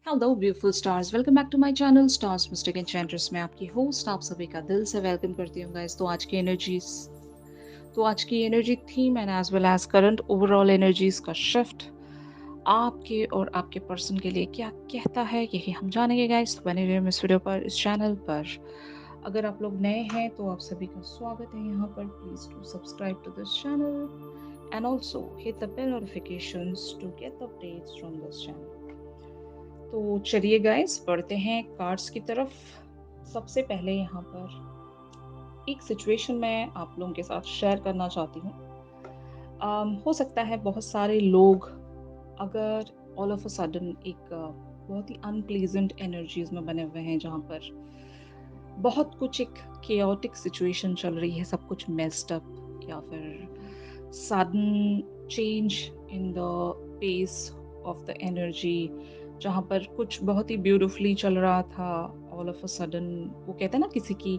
Hello beautiful stars, welcome back to my channel stars mystic enchantress. मैं आपकी host आप सभी का दिल से वेलकम करती हूँ गाइस। तो आज की energy theme and as well as current overall energies का शिफ्ट आपके और आपके पर्सन के लिए क्या कहता है, यही हम जानेंगे गाइस। तो बने रहिए इस वीडियो पर, इस चैनल पर। अगर आप लोग नए हैं तो आप सभी का स्वागत है यहाँ पर। Please do subscribe to this channel and also hit the bell notifications to get the updates from this channel. तो चलिए गाइस, बढ़ते हैं कार्ड्स की तरफ। सबसे पहले यहाँ पर एक सिचुएशन मैं आप लोगों के साथ शेयर करना चाहती हूँ। हो सकता है बहुत सारे लोग अगर ऑल ऑफ अ सडन एक बहुत ही अनप्लीजेंट एनर्जीज में बने हुए हैं, जहाँ पर बहुत कुछ एक केओटिक सिचुएशन चल रही है, सब कुछ मेस्ड अप, या फिर sudden change in the pace of the energy, जहाँ पर कुछ बहुत ही ब्यूटिफुली चल रहा था, ऑल ऑफ अ सडन वो कहते हैं ना, किसी की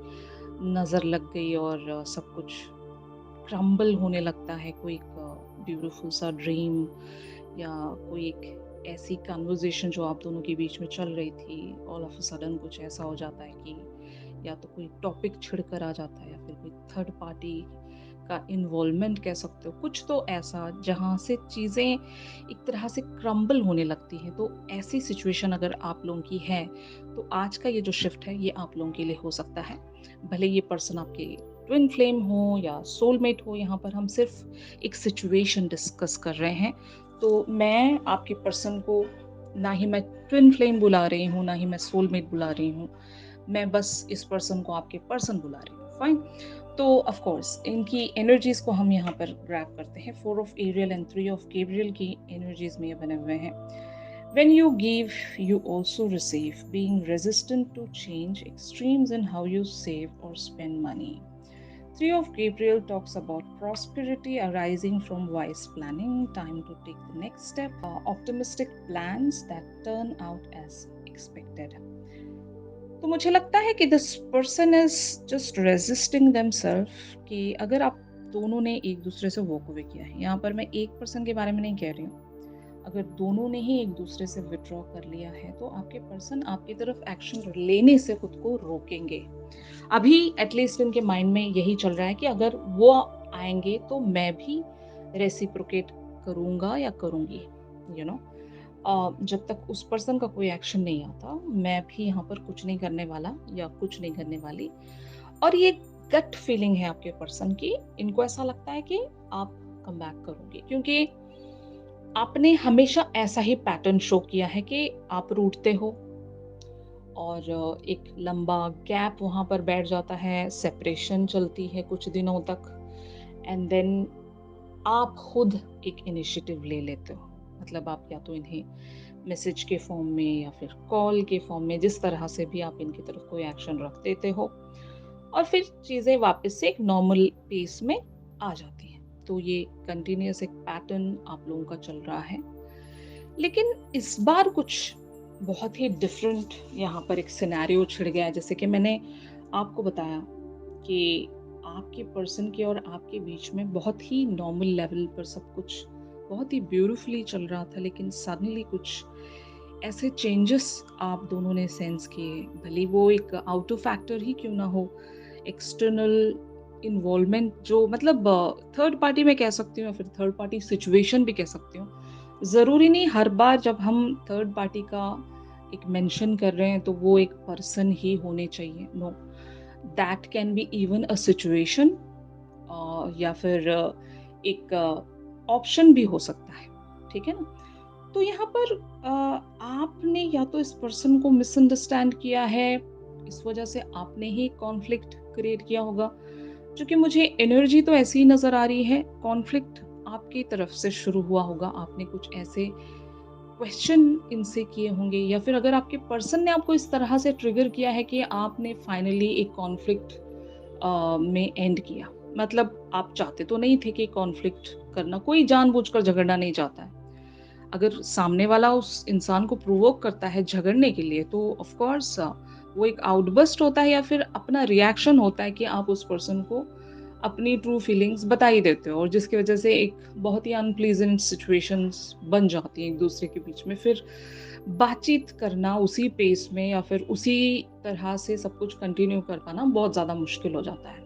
नज़र लग गई और सब कुछ क्रम्बल होने लगता है। कोई एक ब्यूटीफुल सा ड्रीम या कोई एक ऐसी कन्वर्सेशन जो आप दोनों के बीच में चल रही थी, ऑल ऑफ अ सडन कुछ ऐसा हो जाता है कि या तो कोई टॉपिक छिड़कर आ जाता है, या फिर कोई थर्ड पार्टी का इन्वॉल्वमेंट कह सकते हो, कुछ तो ऐसा जहाँ से चीज़ें एक तरह से क्रम्बल होने लगती हैं। तो ऐसी सिचुएशन अगर आप लोगों की है तो आज का ये जो शिफ्ट है ये आप लोगों के लिए हो सकता है। भले ये पर्सन आपके ट्विन फ्लेम हो या सोलमेट हो, यहाँ पर हम सिर्फ एक सिचुएशन डिस्कस कर रहे हैं। तो मैं आपके पर्सन को ना ही मैं ट्विन फ्लेम बुला रही हूँ, ना ही मैं सोलमेट बुला रही हूँ। मैं बस इस पर्सन को आपके पर्सन बुला रही हूँ। फाइन। तो ऑफ कोर्स इनकी एनर्जीज को हम यहाँ पर ग्रैब करते हैं। 4 of Ariel and 3 of Gabriel की एनर्जीज में ये बने हुए हैं। When you give, you also receive, being resistant to change, extremes in how you save or spend money. 3 of Gabriel talks about prosperity arising from wise planning, time to take the next step, optimistic plans that turn out as expected. तो मुझे लगता है कि this person is just resisting themselves, कि अगर आप दोनों ने एक दूसरे से वॉक अवे किया है, यहाँ पर मैं एक पर्सन के बारे में नहीं कह रही हूँ, अगर दोनों ने ही एक दूसरे से विड्रॉ कर लिया है तो आपके पर्सन आपकी तरफ एक्शन लेने से खुद को रोकेंगे। अभी एटलीस्ट इनके माइंड में यही चल रहा है कि अगर वो आएंगे तो मैं भी रेसिप्रोकेट करूंगा या करूंगी, यू नो। जब तक उस पर्सन का कोई एक्शन नहीं आता, मैं भी यहाँ पर कुछ नहीं करने वाला या कुछ नहीं करने वाली। और ये गट फीलिंग है आपके पर्सन की। इनको ऐसा लगता है कि आप कम बैक करोगे, क्योंकि आपने हमेशा ऐसा ही पैटर्न शो किया है कि आप रूठते हो और एक लंबा गैप वहाँ पर बैठ जाता है, सेपरेशन चलती है कुछ दिनों तक, एंड देन आप खुद एक इनिशिएटिव ले लेते हो। मतलब आप या तो इन्हें मैसेज के फॉर्म में या फिर कॉल के फॉर्म में, जिस तरह से भी आप इनकी तरफ कोई एक्शन रख देते हो, और फिर चीज़ें वापस से एक नॉर्मल पेस में आ जाती हैं। तो ये कंटिन्यूअस एक पैटर्न आप लोगों का चल रहा है। लेकिन इस बार कुछ बहुत ही डिफरेंट यहाँ पर एक सिनेरियो छिड़ गया है। जैसे कि मैंने आपको बताया कि आपके पर्सन के और आपके बीच में बहुत ही नॉर्मल लेवल पर सब कुछ बहुत ही ब्यूटीफुली चल रहा था, लेकिन सडनली कुछ ऐसे चेंजेस आप दोनों ने सेंस किए। भले वो एक आउट ऑफ फैक्टर ही क्यों ना हो, एक्सटर्नल इन्वॉल्वमेंट, जो मतलब थर्ड पार्टी में कह सकती हूँ या फिर थर्ड पार्टी सिचुएशन भी कह सकती हूँ। ज़रूरी नहीं हर बार जब हम थर्ड पार्टी का एक मेंशन कर रहे हैं तो वो एक पर्सन ही होने चाहिए। No, that can be even a situation, या फिर एक ऑप्शन भी हो सकता है। ठीक है ना। तो यहाँ पर आपने या तो इस पर्सन को मिसअंडरस्टैंड किया है, इस वजह से आपने ही कॉन्फ्लिक्ट क्रिएट किया होगा। क्योंकि मुझे एनर्जी तो ऐसी ही नजर आ रही है, कॉन्फ्लिक्ट आपकी तरफ से शुरू हुआ होगा। आपने कुछ ऐसे क्वेश्चन इनसे किए होंगे, या फिर अगर आपके पर्सन ने आपको इस तरह से ट्रिगर किया है कि आपने फाइनली एक कॉन्फ्लिक्ट में एंड किया। मतलब आप चाहते तो नहीं थे कि कॉन्फ्लिक्ट करना, कोई जानबूझकर झगड़ना नहीं चाहता है। अगर सामने वाला उस इंसान को प्रोवोक करता है झगड़ने के लिए, तो ऑफ कोर्स वो एक आउटबर्स्ट होता है या फिर अपना रिएक्शन होता है कि आप उस पर्सन को अपनी ट्रू फीलिंग्स बता ही देते हो, और जिसकी वजह से एक बहुत ही अनप्लीजेंट सिचुएशंस बन जाती हैं एक दूसरे के बीच में। फिर बातचीत करना उसी पेस में या फिर उसी तरह से सब कुछ कंटिन्यू कर पाना बहुत ज़्यादा मुश्किल हो जाता है।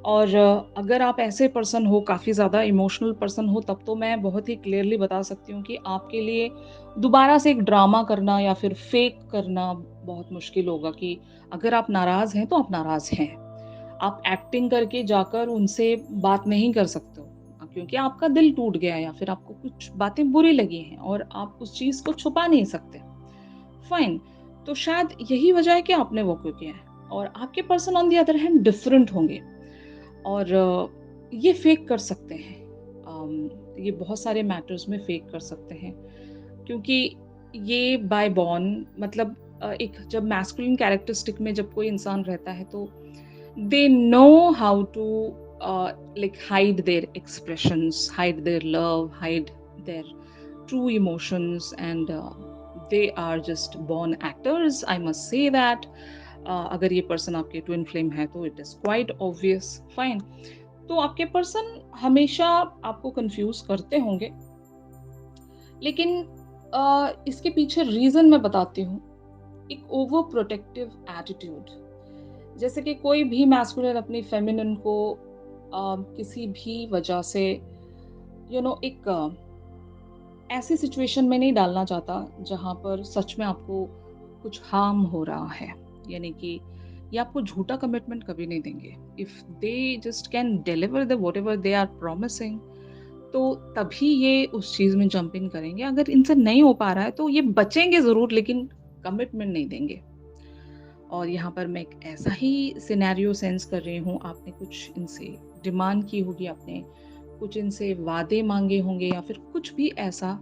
और अगर आप ऐसे पर्सन हो, काफ़ी ज़्यादा इमोशनल पर्सन हो, तब तो मैं बहुत ही क्लियरली बता सकती हूँ कि आपके लिए दोबारा से एक ड्रामा करना या फिर फेक करना बहुत मुश्किल होगा कि अगर आप नाराज़ हैं, तो आप नाराज़ हैं। आप एक्टिंग करके जाकर उनसे बात नहीं कर सकते हो क्योंकि आपका दिल टूट गया है या फिर आपको कुछ बातें बुरी लगी हैं और आप उस चीज़ को छुपा नहीं सकते। फाइन, तो शायद यही वजह है कि आपने वो क्यों किया है और आपके person on the other hand different होंगे और ये फेक कर सकते हैं। ये बहुत सारे मैटर्स में फेक कर सकते हैं क्योंकि ये बाय बॉर्न मतलब एक जब मैस्कुलिन कैरेक्टरिस्टिक में जब कोई इंसान रहता है तो they know how to like hide their expressions, hide their love, hide their true emotions, and they are just born actors. I must say that. अगर ये पर्सन आपके ट्विन फ्लेम है तो it is quite obvious fine. तो आपके person हमेशा आपको confuse करते होंगे, लेकिन इसके पीछे रीजन मैं बताती हूँ। एक ओवर प्रोटेक्टिव एटीट्यूड, जैसे कि कोई भी मैस्कुलिन अपनी फेमिनिन को किसी भी वजह से एक ऐसी सिचुएशन में नहीं डालना चाहता जहाँ पर सच में आपको कुछ हार्म हो रहा है, यानी कि ये आपको झूठा कमिटमेंट कभी नहीं देंगे। If they just can deliver the whatever they are promising, तो तभी ये उस चीज में जंप इन करेंगे। अगर इनसे नहीं हो पा रहा है तो ये बचेंगे जरूर, लेकिन कमिटमेंट नहीं देंगे। और यहाँ पर मैं एक ऐसा ही सिनेरियो सेंस कर रही हूँ, आपने कुछ इनसे डिमांड की होगी, आपने कुछ इनसे वादे मांगे होंगे या फिर कुछ भी ऐसा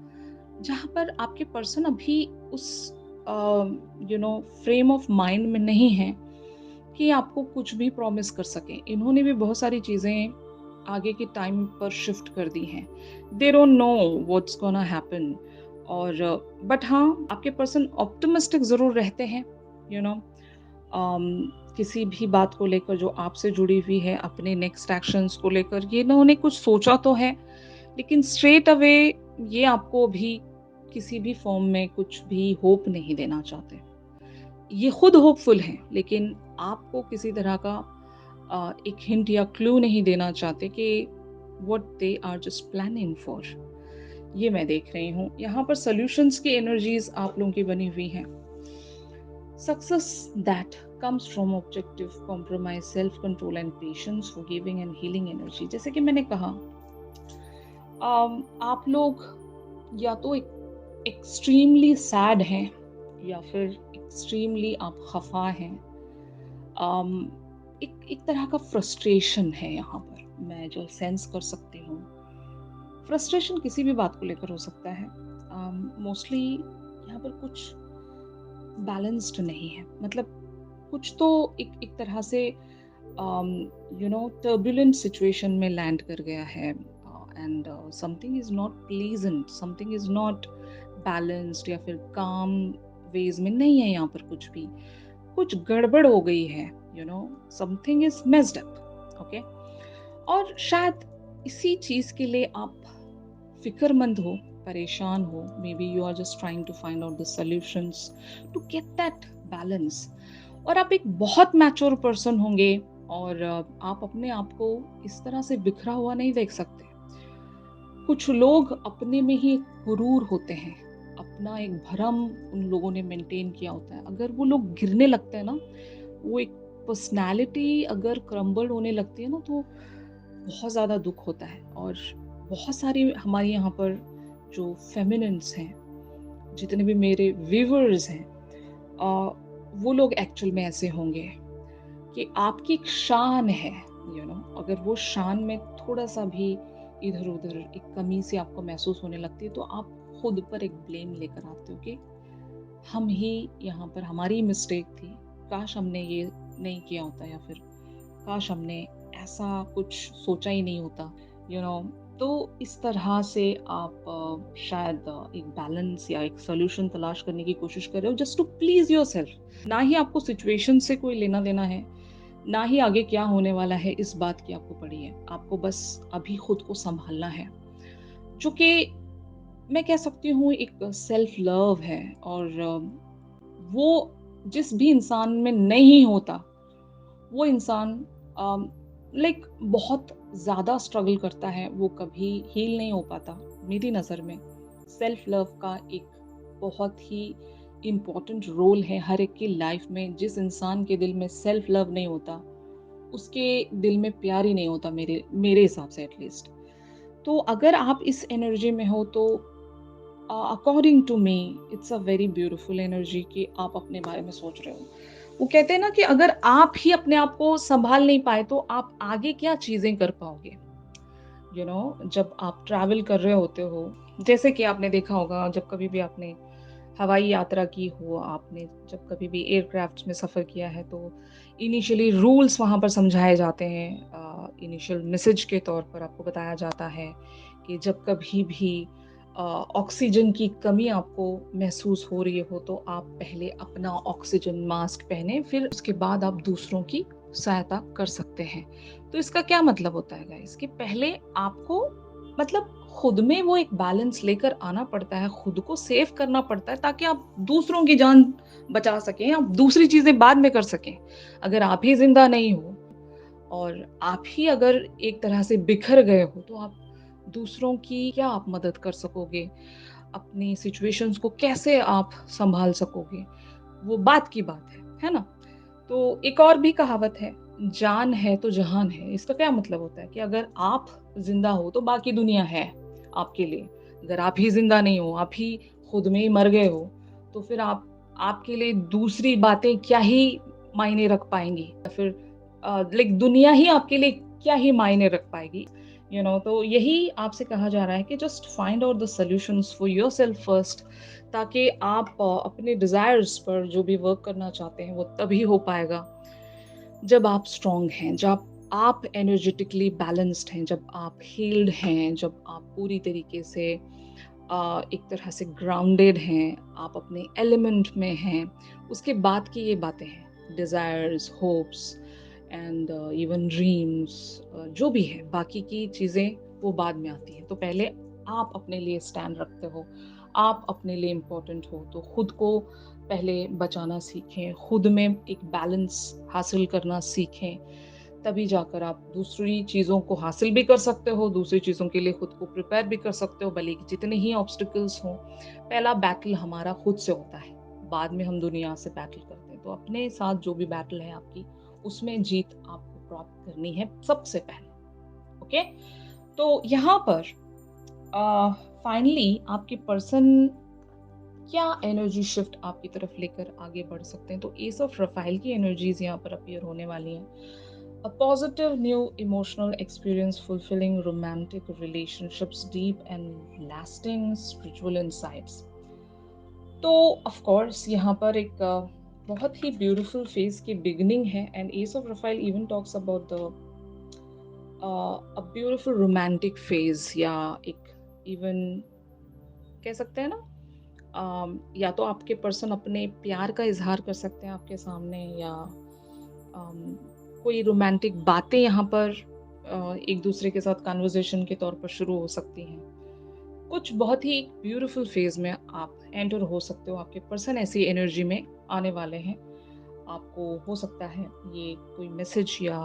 जहाँ पर आपके पर्सन अभी उस फ्रेम ऑफ माइंड में नहीं है कि आपको कुछ भी प्रॉमिस कर सकें। इन्होंने भी बहुत सारी चीज़ें आगे के टाइम पर शिफ्ट कर दी हैं। They don't know what's gonna happen. और बट हाँ, आपके पर्सन ऑप्टिमिस्टिक ज़रूर रहते हैं, यू नो किसी भी बात को लेकर जो आपसे जुड़ी हुई है, अपने नेक्स्ट एक्शंस को लेकर ये इन्होंने कुछ सोचा तो है, लेकिन स्ट्रेट अवे ये आपको भी किसी भी फॉर्म में कुछ भी होप नहीं देना चाहते। ये खुद होपफुल हैं, लेकिन आपको किसी तरह का एक हिंट या क्लू नहीं देना चाहते कि what they are just planning for. ये मैं देख रही हूँ। यहाँ पर सॉल्यूशंस की एनर्जीज आप लोगों की बनी हुई हैं। Success that comes from objective compromise, self control and patience, forgiving and healing energy। जैसे कि मैंने कहा, आप लोग या तो एक्सट्रीमली सैड हैं या फिर एक्सट्रीमली आप खफा हैं। एक तरह का फ्रस्ट्रेशन है यहाँ पर, मैं जो सेंस कर सकती हूँ। फ्रस्ट्रेशन किसी भी बात को लेकर हो सकता है। मोस्टली यहाँ पर कुछ बैलेंस्ड नहीं है, मतलब कुछ तो एक तरह से टर्बुलेंट सिचुएशन में लैंड कर गया है and something is not pleasant, something is not balanced या फिर काम वेज में नहीं है। यहाँ पर कुछ भी कुछ गड़बड़ हो गई है, something is messed up. Okay, और शायद इसी चीज के लिए आप फिक्रमंद हो, परेशान हो। Maybe you are just trying to find out the solutions to get that balance. और आप एक बहुत मैच्योर पर्सन होंगे और आप अपने आप को इस तरह से बिखरा हुआ नहीं देख सकते। कुछ लोग अपने में ही गुरूर होते हैं, अपना एक भरम उन लोगों ने मेंटेन किया होता है। अगर वो लोग गिरने लगते हैं ना, वो एक पर्सनालिटी अगर क्रम्बल होने लगती है ना, तो बहुत ज़्यादा दुख होता है। और बहुत सारी हमारे यहाँ पर जो फेमिनिन्स हैं, जितने भी मेरे व्यूअर्स हैं, वो लोग एक्चुअल में ऐसे होंगे कि आपकी एक शान है, अगर वो शान में थोड़ा सा भी इधर उधर एक कमी से आपको महसूस होने लगती है, तो आप खुद पर एक ब्लेम लेकर आते हो कि हम ही यहाँ पर, हमारी मिस्टेक थी, काश हमने ये नहीं किया होता या फिर काश हमने ऐसा कुछ सोचा ही नहीं होता, तो इस तरह से आप शायद एक बैलेंस या एक सॉल्यूशन तलाश करने की कोशिश कर रहे हो जस्ट टू प्लीज योरसेल्फ। ना ही आपको सिचुएशन से कोई लेना देना है, ना ही आगे क्या होने वाला है इस बात की आपको पड़ी है। आपको बस अभी खुद को संभालना है, जो कि मैं कह सकती हूँ एक सेल्फ लव है, और वो जिस भी इंसान में नहीं होता, वो इंसान लाइक बहुत ज़्यादा स्ट्रगल करता है, वो कभी हील नहीं हो पाता। मेरी नज़र में सेल्फ लव का एक बहुत ही इम्पोर्टेंट रोल है हर एक की लाइफ में। जिस इंसान के दिल में सेल्फ लव नहीं होता, उसके दिल में प्यार ही नहीं होता, मेरे मेरे हिसाब से एटलीस्ट। तो अगर आप इस एनर्जी में हो तो according to me it's a very beautiful energy कि आप अपने बारे में सोच रहे हो। वो कहते हैं ना कि अगर आप ही अपने आप को संभाल नहीं पाए तो आप आगे क्या चीजें कर पाओगे। जब आप ट्रैवल कर रहे होते हो, जैसे कि आपने देखा होगा, जब कभी भी आपने हवाई यात्रा की हो, आपने जब कभी भी एयरक्राफ्ट में सफ़र किया है, तो इनिशियली रूल्स वहाँ पर समझाए जाते हैं। इनिशियल मैसेज के तौर पर आपको बताया जाता है कि जब कभी भी ऑक्सीजन की कमी आपको महसूस हो रही हो, तो आप पहले अपना ऑक्सीजन मास्क पहने, फिर उसके बाद आप दूसरों की सहायता कर सकते हैं। तो इसका क्या मतलब होता है गाइस, कि पहले आपको मतलब खुद में वो एक बैलेंस लेकर आना पड़ता है, खुद को सेव करना पड़ता है, ताकि आप दूसरों की जान बचा सकें, आप दूसरी चीज़ें बाद में कर सकें। अगर आप ही ज़िंदा नहीं हो और आप ही अगर एक तरह से बिखर गए हो, तो आप दूसरों की क्या आप मदद कर सकोगे? अपनी सिचुएशंस को कैसे आप सँभाल सकोगे? वो बात की बात है ना? तो एक और भी कहावत है, जान है तो जहान है। इसका क्या मतलब होता है कि अगर आप ज़िंदा हो तो बाकी दुनिया है आपके लिए। अगर आप ही ज़िंदा नहीं हो, आप ही खुद में ही मर गए हो, तो फिर आप आपके लिए दूसरी बातें क्या ही मायने रख पाएँगी, या फिर लाइक दुनिया ही आपके लिए क्या ही मायने रख पाएगी। तो यही आपसे कहा जा रहा है कि just find out the solutions for yourself first, ताकि आप अपने डिज़ायर्स पर जो भी वर्क करना चाहते हैं, वो तभी हो पाएगा जब आप स्ट्रॉन्ग हैं, जब आप एनर्जेटिकली बैलेंस्ड हैं, जब आप हील्ड हैं, जब आप पूरी तरीके से एक तरह से ग्राउंडेड हैं, आप अपने एलिमेंट में हैं। उसके बाद की ये बातें हैं, desires, hopes and even dreams, जो भी है, बाकी की चीज़ें वो बाद में आती हैं। तो पहले आप अपने लिए स्टैंड रखते हो, आप अपने लिए इम्पोर्टेंट हो, तो खुद को पहले बचाना सीखें, खुद में एक बैलेंस हासिल करना सीखें, तभी जाकर आप दूसरी चीज़ों को हासिल भी कर सकते हो, दूसरी चीज़ों के लिए खुद को प्रिपेयर भी कर सकते हो, भले ही जितने ही ऑब्स्टिकल्स हों। पहला बैटल हमारा खुद से होता है, बाद में हम दुनिया से बैटल करते हैं। तो अपने साथ जो भी बैटल है आपकी, उसमें जीत आपको प्राप्त करनी है सबसे पहले, ओके? तो यहाँ पर फाइनली आपके पर्सन क्या एनर्जी शिफ्ट आपकी तरफ लेकर आगे बढ़ सकते हैं। तो एस ऑफ रफाइल की एनर्जीज यहाँ पर अपीयर होने वाली हैं। A positive new emotional experience, fulfilling romantic relationships, deep and lasting spiritual insights. तो ऑफ कोर्स यहाँ पर एक बहुत ही ब्यूटीफुल फेज की बिगिनिंग है, and S of Rafale even talks about the a beautiful romantic phase, या एक इवन कह सकते हैं ना, या तो आपके पर्सन अपने प्यार का इज़हार कर सकते हैं आपके सामने, या अम, कोई रोमांटिक बातें यहाँ पर एक दूसरे के साथ कन्वर्सेशन के तौर पर शुरू हो सकती हैं। कुछ बहुत ही ब्यूटीफुल फेज़ में आप एंटर हो सकते हो, आपके पर्सन ऐसी एनर्जी में आने वाले हैं। आपको हो सकता है ये कोई मैसेज या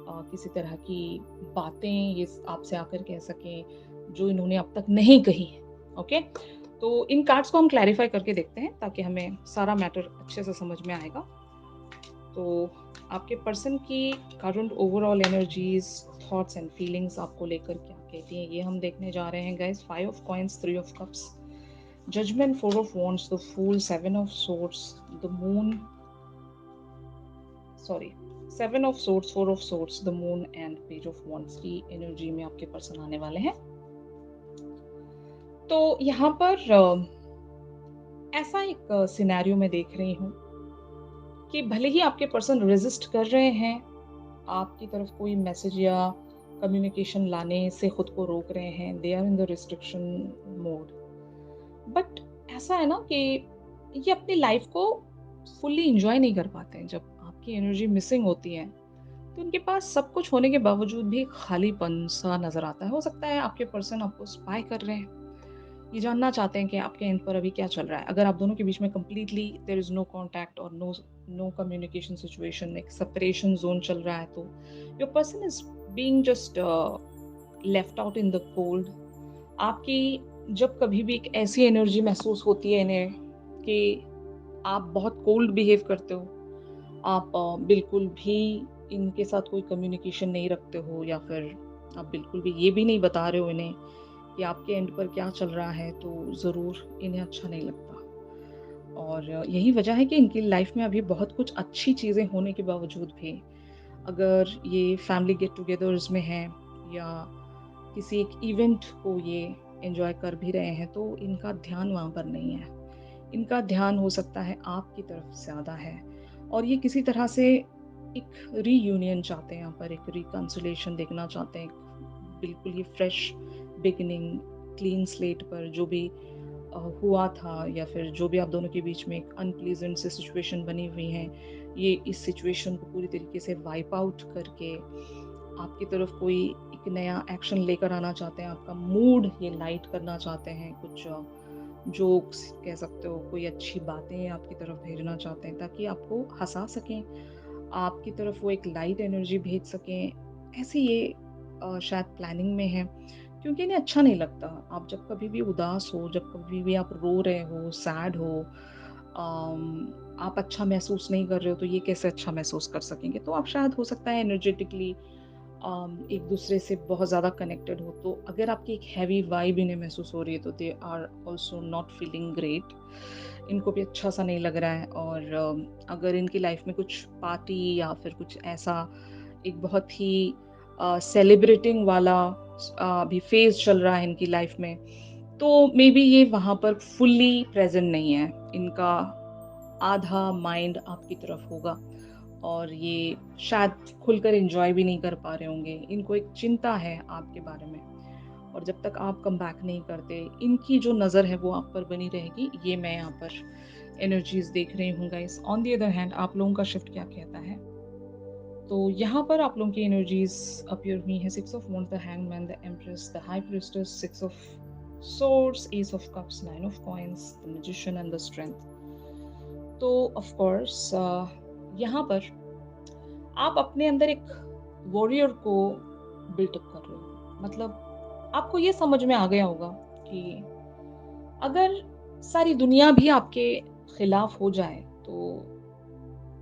किसी तरह की बातें ये आपसे आकर कह सकें, जो इन्होंने अब तक नहीं कही हैं, ओके? तो इन कार्ड्स को हम क्लैरिफ़ाई करके देखते हैं, ताकि हमें सारा मैटर अच्छे से समझ में आएगा। तो आपके पर्सन की current overall energies, thoughts and feelings आपको लेकर क्या कहती हैं, ये हम देखने जा रहे हैं guys. 5 of coins, 3 of cups, judgment, 4 of wands, the fool, 7 of swords, the moon, sorry, 7 of swords, 4 of swords, the moon and page of wands की एनर्जी में आपके पर्सन आने वाले हैं। तो यहाँ पर ऐसा एक सिनेरियो मैं देख रही हूँ कि भले ही आपके पर्सन रेजिस्ट कर रहे हैं, आपकी तरफ कोई मैसेज या कम्युनिकेशन लाने से खुद को रोक रहे हैं, they are in the restriction mode, but ऐसा है ना कि ये अपनी लाइफ को फुल्ली इंजॉय नहीं कर पाते हैं। जब आपकी एनर्जी मिसिंग होती है, तो उनके पास सब कुछ होने के बावजूद भी खालीपन सा नजर आता है। हो सकता है आपके पर्सन आपको स्पाई कर रहे हैं, ये जानना चाहते हैं कि आपके एंड पर अभी क्या चल रहा है। अगर आप दोनों के बीच में completely there is no contact और नो नो कम्युनिकेशन सिचुएशन, एक सेपरेशन ज़ोन चल रहा है, तो your person is being just left out in the cold. आपकी जब कभी भी एक ऐसी एनर्जी महसूस होती है इन्हें कि आप बहुत कोल्ड बिहेव करते हो, आप बिल्कुल भी इनके साथ कोई कम्युनिकेशन नहीं रखते हो, या फिर आप बिल्कुल भी ये भी नहीं बता रहे हो इन्हें कि आपके एंड पर क्या चल रहा है, तो ज़रूर इन्हें अच्छा नहीं लगता। और यही वजह है कि इनकी लाइफ में अभी बहुत कुछ अच्छी चीज़ें होने के बावजूद भी, अगर ये फैमिली गेट टुगेदर्स में हैं या किसी एक इवेंट को ये एन्जॉय कर भी रहे हैं, तो इनका ध्यान वहाँ पर नहीं है। इनका ध्यान हो सकता है आपकी तरफ ज़्यादा है, और ये किसी तरह से एक रीयूनियन चाहते हैं, यहाँ पर एक रिकन्सिलिएशन देखना चाहते हैं। बिल्कुल ही फ्रेश बिगिनिंग, क्लीन स्लेट पर जो भी हुआ था, या फिर जो भी आप दोनों के बीच में एक अनप्लीजेंट सी सिचुएशन बनी हुई है, ये इस सिचुएशन को पूरी तरीके से वाइप आउट करके आपकी तरफ कोई एक नया एक्शन लेकर आना चाहते हैं। आपका मूड ये लाइट करना चाहते हैं, कुछ जोक्स कह सकते हो, कोई अच्छी बातें आपकी तरफ भेजना चाहते हैं ताकि आपको हँसा सकें, आपकी तरफ वो एक लाइट एनर्जी भेज सकें। ऐसे ये शायद प्लानिंग में है, क्योंकि इन्हें अच्छा नहीं लगता। आप जब कभी भी उदास हो, जब कभी भी आप रो रहे हो, सैड हो, आप अच्छा महसूस नहीं कर रहे हो, तो ये कैसे अच्छा महसूस कर सकेंगे? तो आप शायद हो सकता है एनर्जेटिकली एक दूसरे से बहुत ज़्यादा कनेक्टेड हो, तो अगर आपकी एक हैवी वाइब इन्हें महसूस हो रही है, तो they are also not feeling great. इनको भी अच्छा सा नहीं लग रहा है, और अगर इनकी लाइफ में कुछ पार्टी या फिर कुछ ऐसा एक बहुत ही सेलिब्रेटिंग वाला अभी फेज चल रहा है इनकी लाइफ में, तो मे बी ये वहाँ पर फुल्ली प्रेजेंट नहीं है। इनका आधा माइंड आपकी तरफ होगा, और ये शायद खुलकर एन्जॉय भी नहीं कर पा रहे होंगे। इनको एक चिंता है आपके बारे में, और जब तक आप कम बैक नहीं करते, इनकी जो नज़र है वो आप पर बनी रहेगी। ये मैं यहाँ पर एनर्जीज़ देख रही हूँ guys. On the other hand आप लोगों का शिफ्ट क्या कहता है? तो यहाँ पर आप लोगों की एनर्जीज़ अपीयर हुई हैं। 6 of wands, the hangman, the empress, the high priestess, 6 of swords, S of cups, 9 of coins, the magician and the strength. तो ऑफ कोर्स यहाँ पर आप अपने अंदर एक वॉरियर को बिल्टअप कर रहे हो। मतलब आपको ये समझ में आ गया होगा कि अगर सारी दुनिया भी आपके खिलाफ हो जाए, तो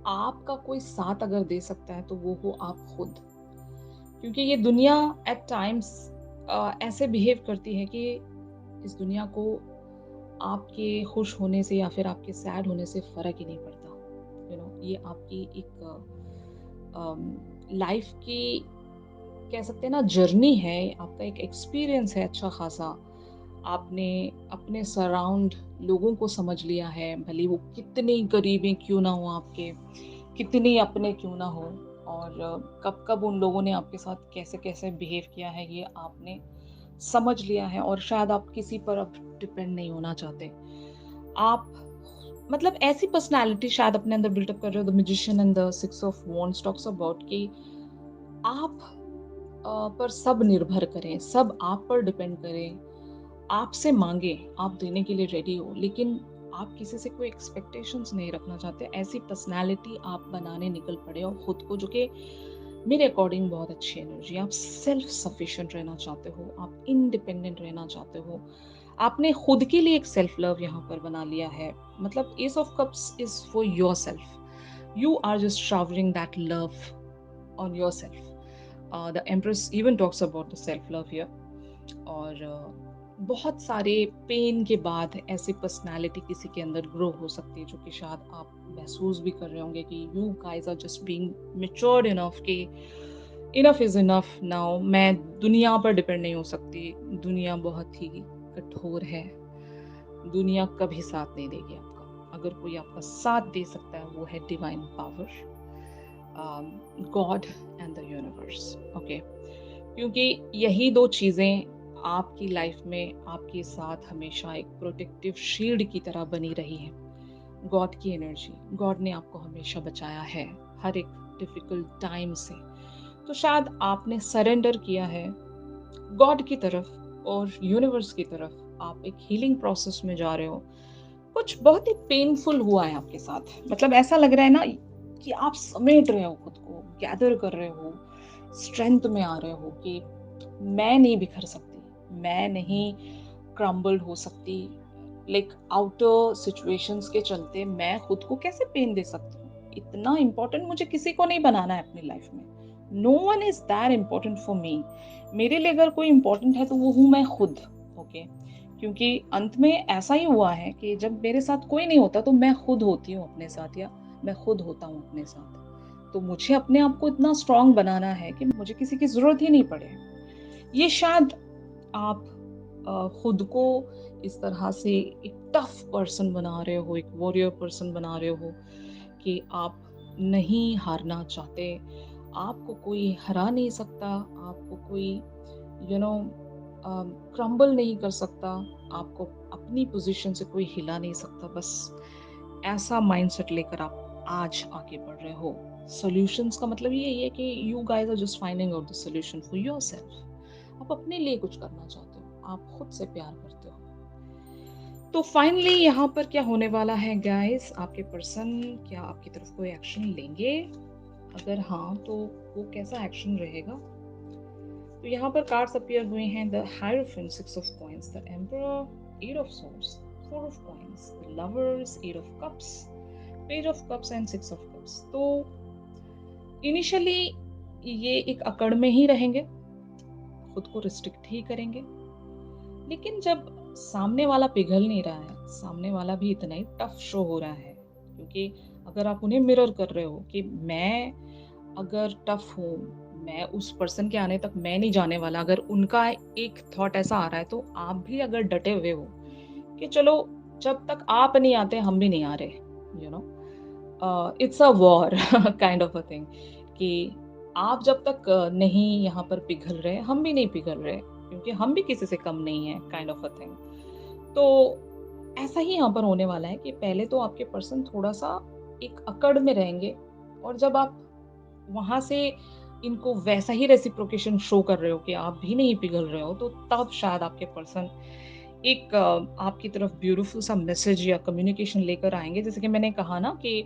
आपका कोई साथ अगर दे सकता है, तो वो हो आप खुद। क्योंकि ये दुनिया एट टाइम्स ऐसे बिहेव करती है कि इस दुनिया को आपके खुश होने से या फिर आपके सैड होने से फ़र्क ही नहीं पड़ता। ये आपकी एक लाइफ की कह सकते हैं ना जर्नी है, आपका एक एक्सपीरियंस है अच्छा खासा। आपने अपने सराउंड लोगों को समझ लिया है, भले वो कितने करीबी क्यों ना हो आपके, कितने अपने क्यों ना हो, और कब-कब उन लोगों ने आपके साथ कैसे-कैसे बिहेव किया है, ये आपने समझ लिया है, और शायद आप किसी पर अब डिपेंड नहीं होना चाहते। आप मतलब ऐसी पर्सनैलिटी शायद अपने अंदर बिल्ट अप कर रहे हो। The magician and the 6 of wands talks about कि आप पर सब निर्भर करें, सब आप पर डिपेंड करें, आपसे माँगे, आप देने के लिए रेडी हो, लेकिन आप किसी से कोई एक्सपेक्टेशंस नहीं रखना चाहते। ऐसी पर्सनैलिटी आप बनाने निकल पड़े हो खुद को, जो कि मेरे अकॉर्डिंग बहुत अच्छी एनर्जी है। आप सेल्फ सफिशिएंट रहना चाहते हो, आप इंडिपेंडेंट रहना चाहते हो। आपने खुद के लिए एक सेल्फ लव यहाँ पर बना लिया है। मतलब ace of cups is for yourself. You are just showering that love on yourself. The empress even talks about the self love here. और बहुत सारे पेन के बाद ऐसी पर्सनालिटी किसी के अंदर ग्रो हो सकती है, जो कि शायद आप महसूस भी कर रहे होंगे कि you guys are just being matured enough कि इनफ इज इनफ नाउ। मैं दुनिया पर डिपेंड नहीं हो सकती। दुनिया बहुत ही कठोर है। दुनिया कभी साथ नहीं देगी आपका। अगर कोई आपका साथ दे सकता है, वो है divine power, God and the universe. Okay, क्योंकि यही दो चीज़ें आपकी लाइफ में आपके साथ हमेशा एक प्रोटेक्टिव शील्ड की तरह बनी रही है। गॉड की एनर्जी, गॉड ने आपको हमेशा बचाया है हर एक डिफिकल्ट टाइम से। तो शायद आपने सरेंडर किया है गॉड की तरफ और यूनिवर्स की तरफ, आप एक हीलिंग प्रोसेस में जा रहे हो। कुछ बहुत ही पेनफुल हुआ है आपके साथ। मतलब ऐसा लग रहा है ना कि आप समेट रहे हो खुद को, गैदर कर रहे हो, स्ट्रेंथ में आ रहे हो कि मैं नहीं बिखर सकती, मैं नहीं क्रम्बल्ड हो सकती। लाइक आउटर सिचुएशंस के चलते मैं खुद को कैसे पेन दे सकती हूँ? इतना इम्पोर्टेंट मुझे किसी को नहीं बनाना है अपनी लाइफ में। No one is that important for me. मेरे लिए अगर कोई इम्पोर्टेंट है तो वो हूँ मैं खुद। ओके, क्योंकि अंत में ऐसा ही हुआ है कि जब मेरे साथ कोई नहीं होता तो मैं खुद होती हूँ अपने साथ, या मैं खुद होता हूँ अपने साथ। तो मुझे अपने आप को इतना स्ट्रांग बनाना है कि मुझे किसी की जरूरत ही नहीं पड़े। ये शायद आप खुद को इस तरह से एक टफ पर्सन बना रहे हो, एक वॉरियर पर्सन बना रहे हो कि आप नहीं हारना चाहते, आपको कोई हरा नहीं सकता, आपको कोई यू नो क्रम्बल नहीं कर सकता, आपको अपनी पोजीशन से कोई हिला नहीं सकता। बस ऐसा माइंडसेट लेकर आप आज आगे बढ़ रहे हो। सॉल्यूशंस का मतलब यही है कि you guys are just finding out the solution for yourself. आप अपने लिए कुछ करना चाहते हो, आप खुद से प्यार करते हो। तो फाइनली यहाँ पर क्या होने वाला है गाइस, आपके पर्सन क्या आपकी तरफ कोई एक्शन लेंगे? अगर हाँ, तो वो कैसा एक्शन रहेगा? तो यहाँ पर कार्ड्स अपीयर हुए हैं, the hierophant, six of coins, the emperor, eight of swords, four of coins, the lovers, eight of cups, page of cups and six of cups. तो इनिशियली ये एक अकड़ में ही रहेंगे, खुद को रिस्ट्रिक्ट ही करेंगे। लेकिन जब सामने वाला पिघल नहीं रहा है, सामने वाला भी इतना ही टफ शो हो रहा है, क्योंकि अगर आप उन्हें मिरर कर रहे हो कि मैं अगर टफ हूँ, मैं उस पर्सन के आने तक मैं नहीं जाने वाला, अगर उनका एक थॉट ऐसा आ रहा है तो आप भी अगर डटे हुए हो कि चलो जब तक आप नहीं आते हम भी नहीं आ रहे, you know, it's a war kind of a thing, कि आप जब तक नहीं यहाँ पर पिघल रहे हम भी नहीं पिघल रहे, क्योंकि हम भी किसी से कम नहीं है, काइंड ऑफ अ थिंग। तो ऐसा ही यहाँ पर होने वाला है कि पहले तो आपके पर्सन थोड़ा सा एक अकड़ में रहेंगे, और जब आप वहां से इनको वैसा ही रेसिप्रोकेशन शो कर रहे हो कि आप भी नहीं पिघल रहे हो, तो तब शायद आपके पर्सन एक आपकी तरफ ब्यूटीफुल सा मैसेज या कम्युनिकेशन लेकर आएंगे। जैसे कि मैंने कहा ना कि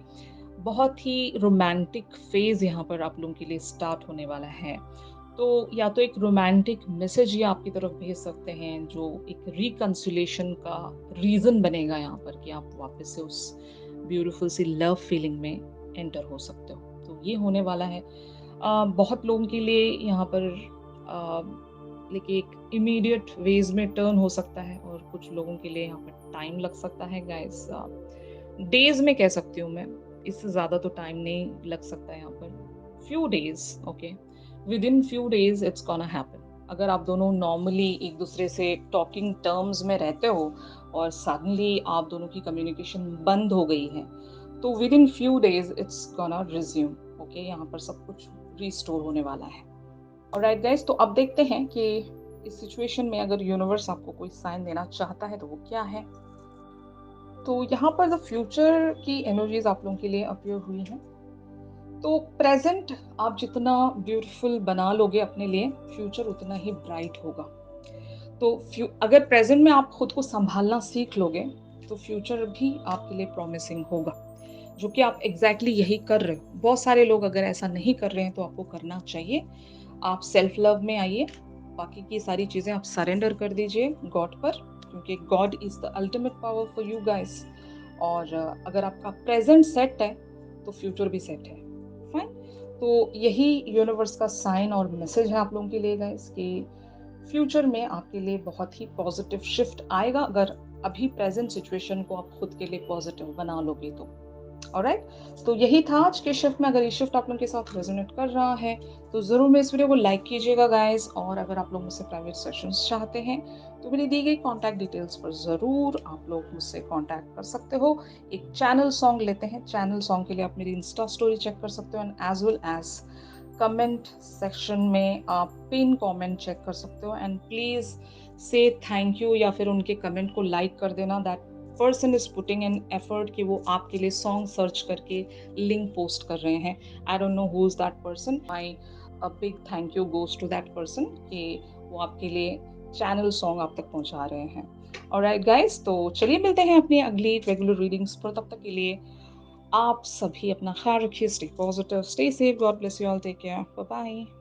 बहुत ही रोमांटिक फेज यहाँ पर आप लोगों के लिए स्टार्ट होने वाला है। तो या तो एक रोमांटिक मैसेज ये आपकी तरफ भेज सकते हैं जो एक रिकंसिलेशन का रीजन बनेगा यहाँ पर, कि आप वापस से उस ब्यूटीफुल सी लव फीलिंग में एंटर हो सकते हो। तो ये होने वाला है। बहुत लोगों के लिए यहाँ पर लेकिन एक इमीडिएट वेज में टर्न हो सकता है, और कुछ लोगों के लिए यहाँ पर टाइम लग सकता है गाइस। डेज में कह सकती हूँ मैं, इससे ज़्यादा तो टाइम नहीं लग सकता है यहाँ पर। Few days, okay, with in few days it's gonna happen. अगर आप दोनों नॉर्मली एक दूसरे से टॉकिंग टर्म्स में रहते हो और सडनली आप दोनों की कम्युनिकेशन बंद हो गई है, तो with in few days it's gonna resume. Okay, यहाँ पर सब कुछ रिस्टोर होने वाला है। ऑलराइट गाइस, तो अब देखते हैं कि इस सिचुएशन में अगर यूनिवर्स आपको कोई साइन देना चाहता है तो वो क्या है। तो यहाँ पर द फ्यूचर की एनर्जीज आप लोगों के लिए अपीयर हुई हैं। तो प्रेजेंट आप जितना ब्यूटीफुल बना लोगे अपने लिए, फ्यूचर उतना ही ब्राइट होगा। तो अगर प्रेजेंट में आप खुद को संभालना सीख लोगे तो फ्यूचर भी आपके लिए प्रॉमिसिंग होगा, जो कि आप एग्जैक्टली यही कर रहे हो। बहुत सारे लोग अगर ऐसा नहीं कर रहे हैं तो आपको करना चाहिए। आप सेल्फ लव में आइए, बाकी की सारी चीज़ें आप सरेंडर कर दीजिए गॉड पर, क्योंकि God is the ultimate power for you guys. और अगर आपका प्रेजेंट सेट है तो फ्यूचर भी सेट है। फाइन। तो यही यूनिवर्स का साइन और मैसेज है आप लोगों के लिए गाइस, कि फ्यूचर में आपके लिए बहुत ही पॉजिटिव शिफ्ट आएगा, अगर अभी प्रेजेंट सिचुएशन को आप खुद के लिए पॉजिटिव बना लोगे तो। ऑलराइट, तो यही था आज के शिफ्ट में। अगर ये शिफ्ट आप लोगों के साथ रेजोनेट कर रहा है तो जरूर मेरे इस वीडियो को लाइक कीजिएगा गाइस। और अगर आप लोग मुझसे प्राइवेट सेशंस चाहते हैं तो मेरी दी गई कॉन्टैक्ट डिटेल्स पर जरूर आप लोग मुझसे कॉन्टैक्ट कर सकते हो। एक चैनल सॉन्ग लेते हैं। चैनल सॉन्ग के लिए आप मेरी इंस्टा स्टोरी चेक कर सकते हो, and as well as comment section में आप पिन कमेंट चेक कर सकते हो। एंड प्लीज से थैंक यू, या फिर उनके कमेंट को लाइक कर देना। That person is putting an effort कि वो आपके लिए सॉन्ग सर्च करके लिंक पोस्ट कर रहे हैं। I don't know who is that person. My a big thank you goes to that person कि वो आपके लिए चैनल सॉन्ग आप तक पहुंचा रहे हैं। ऑलराइट गाइस, तो चलिए मिलते हैं अपनी अगली रेगुलर रीडिंग्स पर। तब तक के लिए आप सभी अपना ख्याल रखिए, stay positive, stay safe, God bless you all, take care, bye bye.